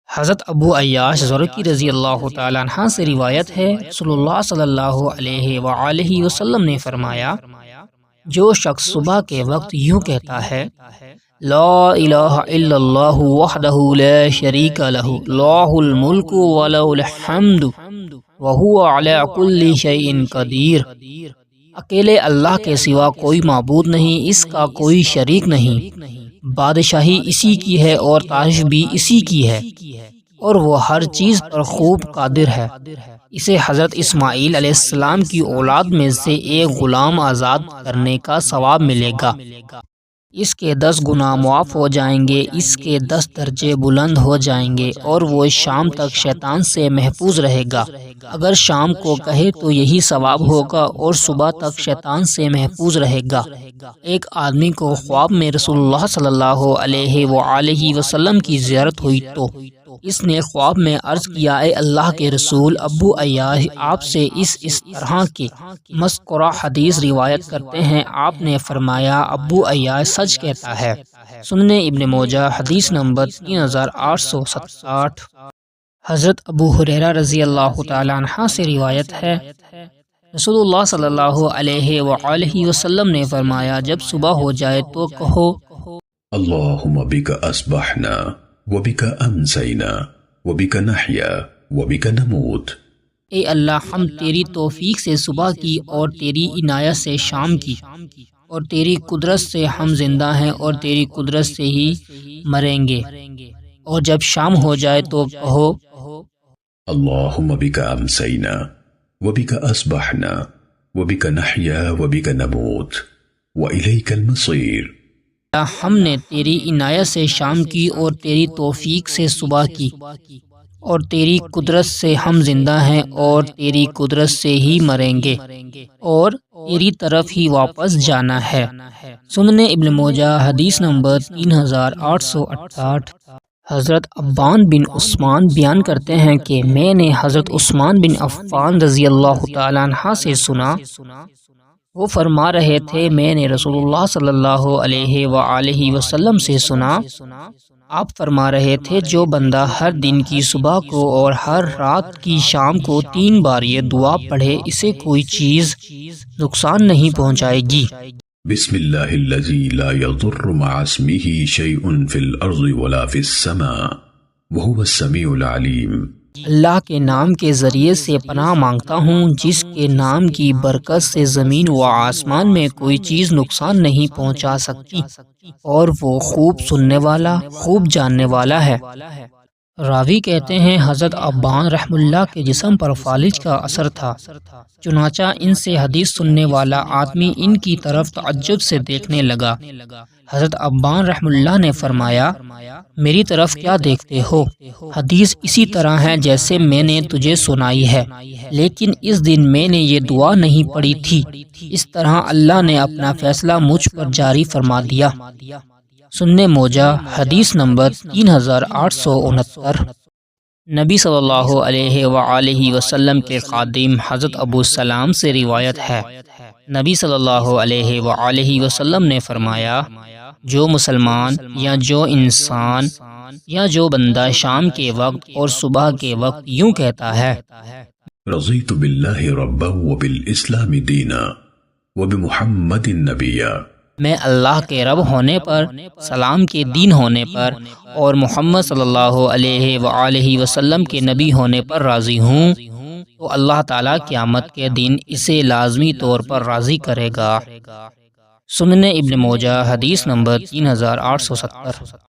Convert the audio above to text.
حضرت ابو عیاش زرقی رضی اللہ تعالیٰ عنہ سے روایت ہے، رسول اللہ صلی اللہ علیہ وآلہ وسلم نے فرمایا، جو شخص صبح کے وقت یوں کہتا ہے، لا الہ الا اللہ وحدہ لا شریک لہ لہ الملک ولہ الحمد وہو علی کل شیء قدیر، اکیلے اللہ کے سوا کوئی معبود نہیں، اس کا کوئی شریک نہیں، بادشاہی اسی کی ہے اور تعریف بھی اسی کی ہے، اور وہ ہر چیز پر خوب قادر ہے۔ اسے حضرت اسماعیل علیہ السلام کی اولاد میں سے ایک غلام آزاد کرنے کا ثواب ملے گا، اس کے 10 گناہ معاف ہو جائیں گے، اس کے 10 درجے بلند ہو جائیں گے، اور وہ شام تک شیطان سے محفوظ رہے گا۔ اگر شام کو کہے تو یہی ثواب ہوگا، اور صبح تک شیطان سے محفوظ رہے گا۔ ایک آدمی کو خواب میں رسول اللہ صلی اللہ علیہ وآلہ وسلم کی زیارت ہوئی تو اس نے خواب میں عرض کیا، اے اللہ کے رسول، ابو عیاش آپ سے اس طرح کی مذکورہ حدیث روایت کرتے ہیں۔ آپ نے فرمایا، ابو عیاش سچ کہتا ہے۔ سنن ابن ماجہ حدیث نمبر 3867۔ حضرت ابو ہریرہ رضی اللہ تعالیٰ عنہ سے روایت ہے، رسول اللہ صلی اللہ علیہ وآلہ وسلم نے فرمایا، جب صبح ہو جائے تو کہو، اللہم بک اصبحنا وبک امسینا وبک نحیا وبک نموت، اے اللہ، ہم تیری توفیق سے صبح کی اور تیری عنایت سے شام کی، اور تیری قدرت سے ہم زندہ ہیں اور تیری قدرت سے ہی مریں گے۔ اور جب شام ہو جائے تو کہو، اللہم بک امسینا وبک اصبحنا وبک نحیا وبک نموت والیک المصیر، ہم نے تیری عنایت سے شام کی اور تیری توفیق سے صبح کی، اور تیری قدرت سے ہم زندہ ہیں اور تیری قدرت سے ہی مریں گے، اور تیری طرف ہی واپس جانا ہے۔ سنن ابن ماجہ حدیث نمبر 3868۔ حضرت عبان بن عثمان بیان کرتے ہیں کہ میں نے حضرت عثمان بن عفان رضی اللہ تعالیٰ عنہ سے سنا، وہ فرما رہے تھے، میں نے رسول اللہ صلی اللہ علیہ وآلہ وسلم سے سنا، آپ فرما رہے تھے، جو بندہ ہر دن کی صبح کو اور ہر رات کی شام کو 3 بار یہ دعا پڑھے، اسے کوئی چیز نقصان نہیں پہنچائے گی۔ بسم اللہ الذی لا یضر مع اسمہ شیء فی الارض ولا فی السماء وہو السمیع العلیم، اللہ کے نام کے ذریعے سے پناہ مانگتا ہوں، جس کے نام کی برکت سے زمین و آسمان میں کوئی چیز نقصان نہیں پہنچا سکتی، اور وہ خوب سننے والا، خوب جاننے والا ہے۔ راوی کہتے ہیں، حضرت عبان رحم اللہ کے جسم پر فالج کا اثر تھا، چنانچہ ان سے حدیث سننے والا آدمی ان کی طرف تعجب سے دیکھنے لگا۔ حضرت عبان رحم اللہ نے فرمایا، میری طرف کیا دیکھتے ہو؟ حدیث اسی طرح ہے جیسے میں نے تجھے سنائی ہے، لیکن اس دن میں نے یہ دعا نہیں پڑھی تھی، اس طرح اللہ نے اپنا فیصلہ مجھ پر جاری فرما دیا۔ سنن ماجہ حدیث نمبر 3869۔ نبی صلی اللہ علیہ وآلہ وسلم کے خادم حضرت ابو سلام سے روایت ہے، نبی صلی اللہ علیہ وآلہ وسلم نے فرمایا، جو مسلمان یا جو انسان یا جو بندہ شام کے وقت اور صبح کے وقت یوں کہتا ہے، رضیت باللہ ربا وبالاسلام دینا وبمحمد نبیا، میں اللہ کے رب ہونے پر، سلام کے دین ہونے پر، اور محمد صلی اللہ علیہ وآلہ وسلم کے نبی ہونے پر راضی ہوں، تو اللہ تعالیٰ قیامت کے دن اسے لازمی طور پر راضی کرے گا۔ سنن ابن ماجہ حدیث نمبر 3870۔